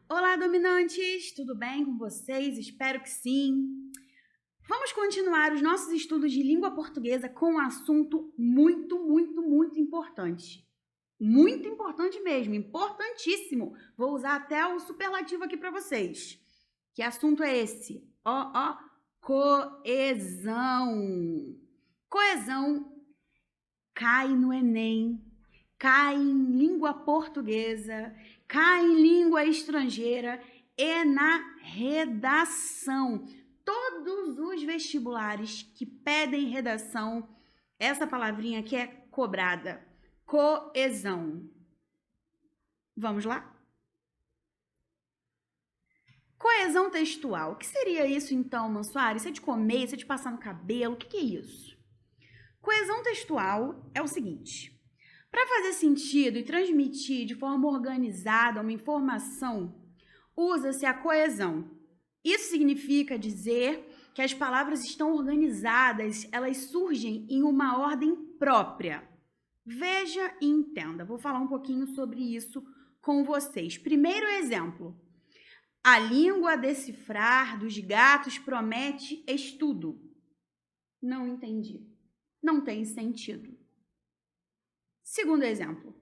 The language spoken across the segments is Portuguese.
Olá, dominantes! Tudo bem com vocês? Espero que sim. Vamos continuar os nossos estudos de língua portuguesa com um assunto muito importante. Muito importante mesmo, importantíssimo. Vou usar até o superlativo aqui para vocês. Que assunto é esse? Coesão. Coesão cai no Enem, cai em língua portuguesa, cai em língua estrangeira e na redação. Todos os vestibulares que pedem redação, essa palavrinha aqui é cobrada. Coesão. Vamos lá? Coesão textual. O que seria isso então, Mansuari? Isso é de comer, isso é de passar no cabelo? O que é isso? Coesão textual é o seguinte: para fazer sentido e transmitir de forma organizada uma informação, usa-se a coesão. Isso significa dizer que as palavras estão organizadas, elas surgem em uma ordem própria. Veja e entenda. Vou falar um pouquinho sobre isso com vocês. Primeiro exemplo. A língua a decifrar dos gatos promete estudo. Não entendi. Não tem sentido. Segundo exemplo.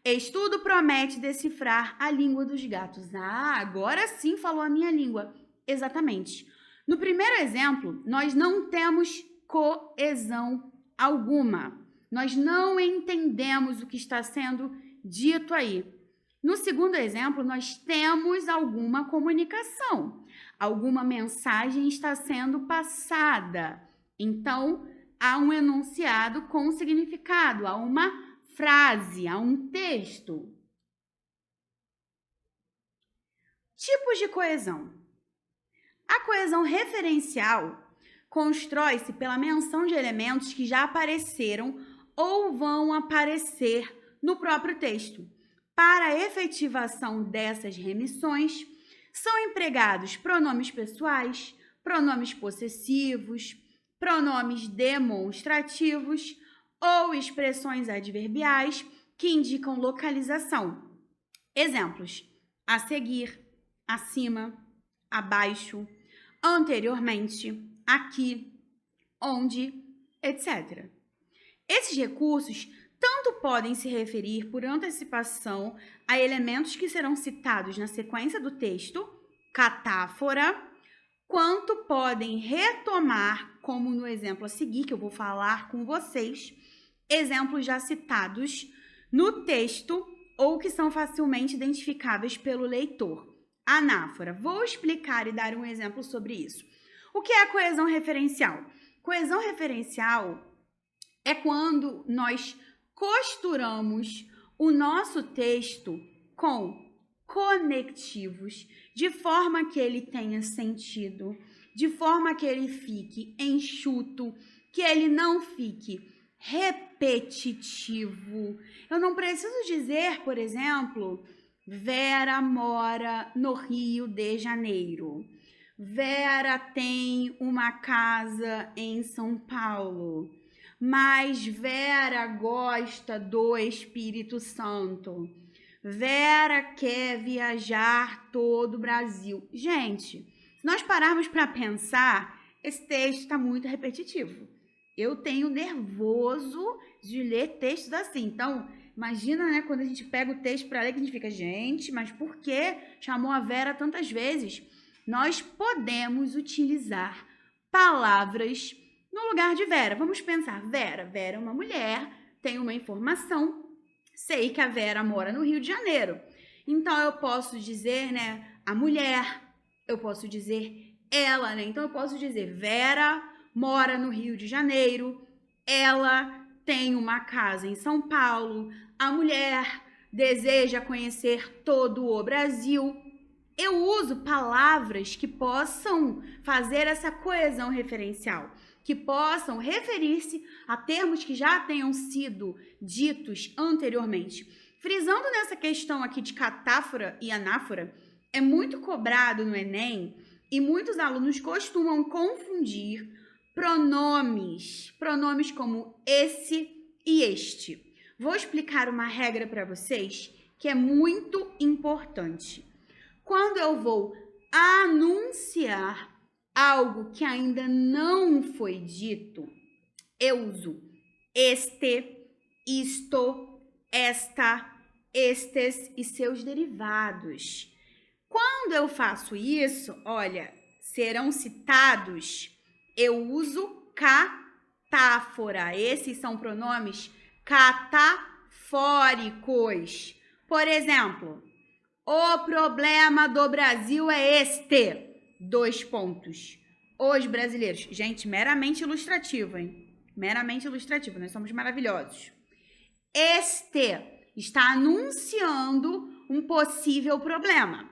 Estudo promete decifrar a língua dos gatos. Ah, agora sim falou a minha língua. Exatamente. No primeiro exemplo, nós não temos coesão alguma. Nós não entendemos o que está sendo dito aí. No segundo exemplo, nós temos alguma comunicação. Alguma mensagem está sendo passada. Então, há um enunciado com significado, há uma frase, há um texto. Tipos de coesão. A coesão referencial constrói-se pela menção de elementos que já apareceram ou vão aparecer no próprio texto. Para a efetivação dessas remissões, são empregados pronomes pessoais, pronomes possessivos, pronomes demonstrativos ou expressões adverbiais que indicam localização. Exemplos: a seguir, acima, abaixo, anteriormente, aqui, onde, etc. Esses recursos tanto podem se referir por antecipação a elementos que serão citados na sequência do texto, catáfora, quanto podem retomar, como no exemplo a seguir, que eu vou falar com vocês, exemplos já citados no texto ou que são facilmente identificáveis pelo leitor. Anáfora. Vou explicar e dar um exemplo sobre isso. O que é a coesão referencial? Coesão referencial é quando nós costuramos o nosso texto com conectivos, de forma que ele tenha sentido, de forma que ele fique enxuto, que ele não fique repetitivo. Eu não preciso dizer, por exemplo, Vera mora no Rio de Janeiro. Vera tem uma casa em São Paulo. Mas Vera gosta do Espírito Santo. Vera quer viajar todo o Brasil. Gente, se nós pararmos para pensar, esse texto está muito repetitivo. Eu tenho nervoso de ler textos assim. Então, imagina, né, quando a gente pega o texto para ler, que a gente fica, gente, mas por que chamou a Vera tantas vezes? Nós podemos utilizar palavras no lugar de Vera. Vamos pensar, Vera é uma mulher, tem uma informação, sei que a Vera mora no Rio de Janeiro. Então, eu posso dizer, né, a mulher, eu posso dizer ela, né? Então, eu posso dizer, Vera mora no Rio de Janeiro, ela tem uma casa em São Paulo, a mulher deseja conhecer todo o Brasil. Eu uso palavras que possam fazer essa coesão referencial, que possam referir-se a termos que já tenham sido ditos anteriormente. Frisando nessa questão aqui de catáfora e anáfora, é muito cobrado no Enem e muitos alunos costumam confundir pronomes como esse e este. Vou explicar uma regra para vocês que é muito importante. Quando eu vou anunciar algo que ainda não foi dito, eu uso este, isto, esta, estes e seus derivados. Quando eu faço isso, olha, serão citados, eu uso catáfora. Esses são pronomes catafóricos. Por exemplo, o problema do Brasil é este. 2 pontos. Os brasileiros. Gente, meramente ilustrativo, hein? Meramente ilustrativo. Nós somos maravilhosos. Este está anunciando um possível problema.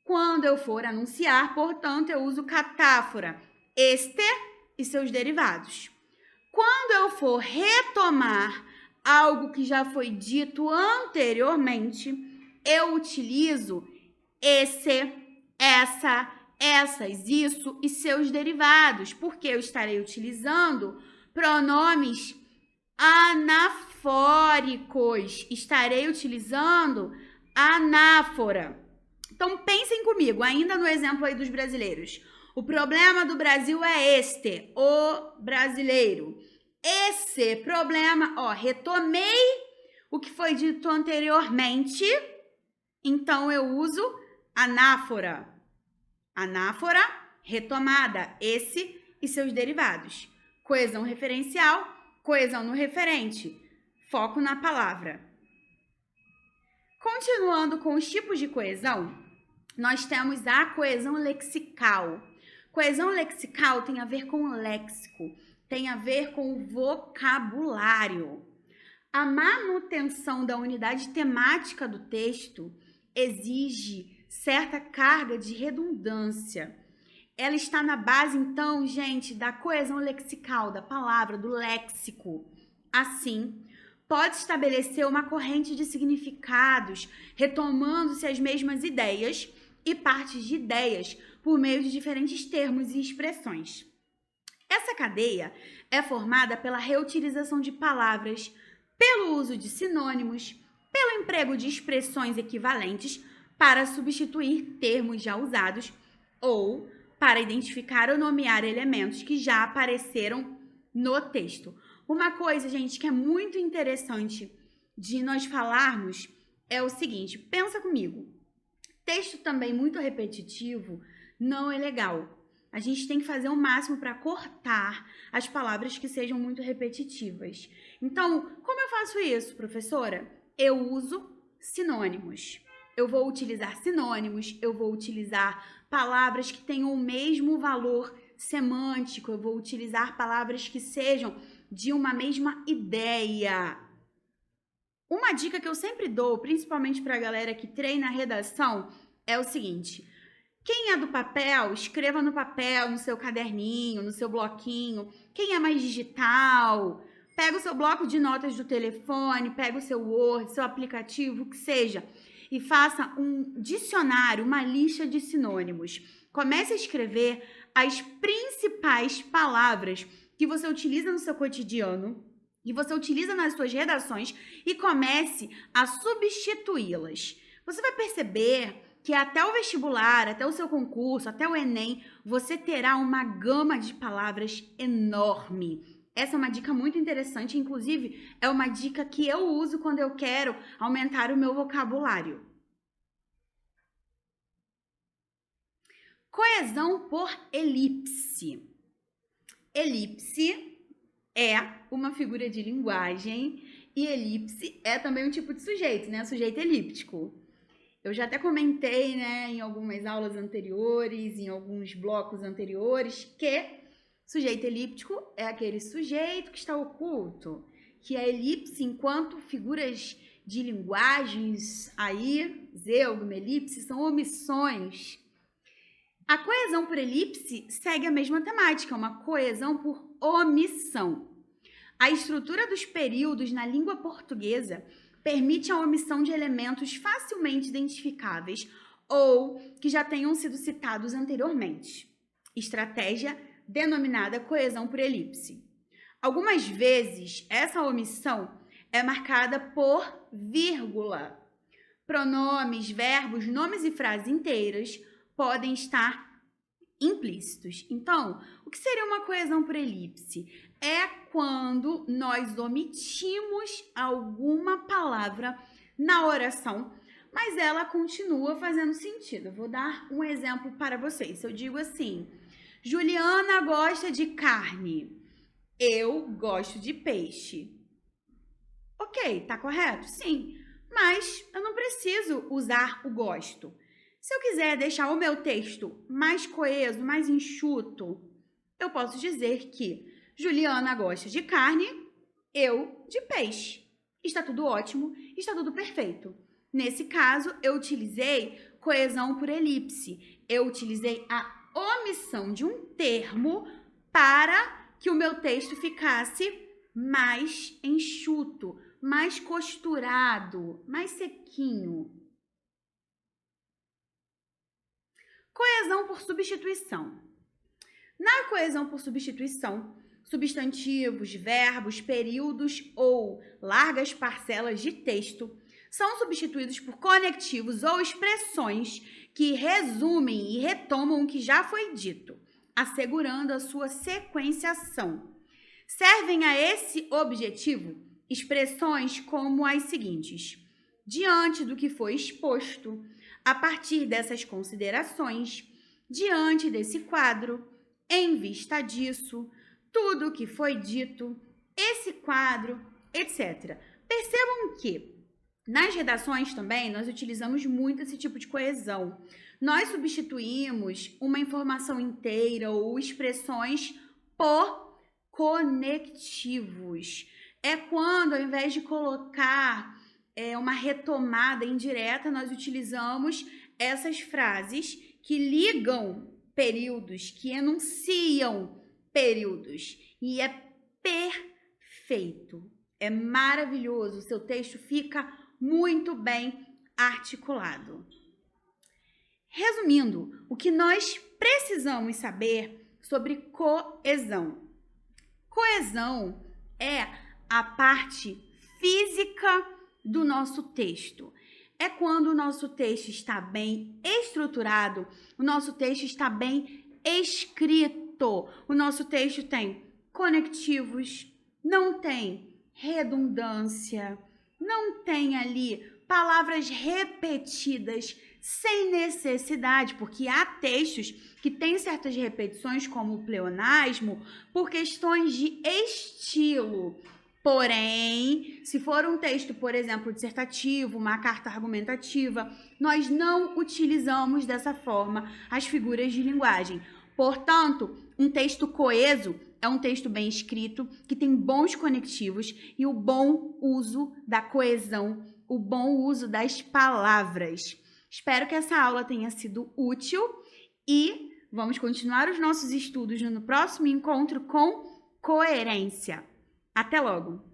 Quando eu for anunciar, portanto, eu uso catáfora. Este e seus derivados. Quando eu for retomar algo que já foi dito anteriormente, eu utilizo esse, essa, essas, isso e seus derivados, porque eu estarei utilizando pronomes anafóricos. Estarei utilizando anáfora. Então, pensem comigo, ainda no exemplo aí dos brasileiros. O problema do Brasil é este, o brasileiro. Esse problema, ó, retomei o que foi dito anteriormente, então eu uso anáfora. Anáfora, retomada, esse e seus derivados. Coesão referencial, coesão no referente, foco na palavra. Continuando com os tipos de coesão, nós temos a coesão lexical. Coesão lexical tem a ver com o léxico, tem a ver com o vocabulário. A manutenção da unidade temática do texto exige certa carga de redundância. Ela está na base, então, gente, da coesão lexical, da palavra, do léxico. Assim, pode estabelecer uma corrente de significados, retomando-se as mesmas ideias e partes de ideias por meio de diferentes termos e expressões. Essa cadeia é formada pela reutilização de palavras, pelo uso de sinônimos, pelo emprego de expressões equivalentes para substituir termos já usados ou para identificar ou nomear elementos que já apareceram no texto. Uma coisa, gente, que é muito interessante de nós falarmos é o seguinte, pensa comigo, texto também muito repetitivo não é legal. A gente tem que fazer o máximo para cortar as palavras que sejam muito repetitivas. Então, como eu faço isso, professora? Eu uso sinônimos. Eu vou utilizar sinônimos, eu vou utilizar palavras que tenham o mesmo valor semântico, eu vou utilizar palavras que sejam de uma mesma ideia. Uma dica que eu sempre dou, principalmente para a galera que treina a redação, é o seguinte: quem é do papel, escreva no papel, no seu caderninho, no seu bloquinho. Quem é mais digital, pega o seu bloco de notas do telefone, pega o seu Word, seu aplicativo, o que seja, e faça um dicionário, uma lista de sinônimos. Comece a escrever as principais palavras que você utiliza no seu cotidiano, que você utiliza nas suas redações e comece a substituí-las. Você vai perceber que até o vestibular, até o seu concurso, até o Enem, você terá uma gama de palavras enorme. Essa é uma dica muito interessante, inclusive é uma dica que eu uso quando eu quero aumentar o meu vocabulário. Coesão por elipse. Elipse é uma figura de linguagem e elipse é também um tipo de sujeito, né? Sujeito elíptico. Eu já até comentei, né, em algumas aulas anteriores, em alguns blocos anteriores, que sujeito elíptico é aquele sujeito que está oculto, que a elipse, enquanto figuras de linguagens aí, zêugma, elipse, são omissões. A coesão por elipse segue a mesma temática, uma coesão por omissão. A estrutura dos períodos na língua portuguesa permite a omissão de elementos facilmente identificáveis ou que já tenham sido citados anteriormente. Estratégia denominada coesão por elipse. Algumas vezes, essa omissão é marcada por vírgula. pronomes, verbos, nomes e frases inteiras podem estar implícitos. Então, o que seria uma coesão por elipse? É quando nós omitimos alguma palavra na oração, mas ela continua fazendo sentido. Eu vou dar um exemplo para vocês. Se eu digo assim, Juliana gosta de carne, eu gosto de peixe. Ok, tá correto? Sim, mas eu não preciso usar o gosto. Se eu quiser deixar o meu texto mais coeso, mais enxuto, eu posso dizer que Juliana gosta de carne, eu de peixe. Está tudo ótimo, está tudo perfeito. Nesse caso, eu utilizei coesão por elipse. Eu utilizei a omissão de um termo para que o meu texto ficasse mais enxuto, mais costurado, mais sequinho. Coesão por substituição. Na coesão por substituição, substantivos, verbos, períodos ou largas parcelas de texto são substituídos por conectivos ou expressões que resumem e retomam o que já foi dito, assegurando a sua sequenciação. Servem a esse objetivo expressões como as seguintes: diante do que foi exposto, a partir dessas considerações, diante desse quadro, em vista disso, tudo o que foi dito, esse quadro, etc. Percebam que nas redações também nós utilizamos muito esse tipo de coesão. Nós substituímos uma informação inteira ou expressões por conectivos. É quando, ao invés de colocar uma retomada indireta, nós utilizamos essas frases que ligam períodos, que enunciam períodos. E é perfeito, é maravilhoso, o seu texto fica muito bem articulado. Resumindo, o que nós precisamos saber sobre coesão. Coesão é a parte física do nosso texto. É quando o nosso texto está bem estruturado, o nosso texto está bem escrito, o nosso texto tem conectivos, não tem redundância, não tem ali palavras repetidas sem necessidade, porque há textos que têm certas repetições, como o pleonasmo, por questões de estilo. Porém, se for um texto, por exemplo, dissertativo, uma carta argumentativa, nós não utilizamos dessa forma as figuras de linguagem. Portanto, um texto coeso é um texto bem escrito, que tem bons conectivos e o bom uso da coesão, o bom uso das palavras. Espero que essa aula tenha sido útil e vamos continuar os nossos estudos no próximo encontro com coerência. Até logo!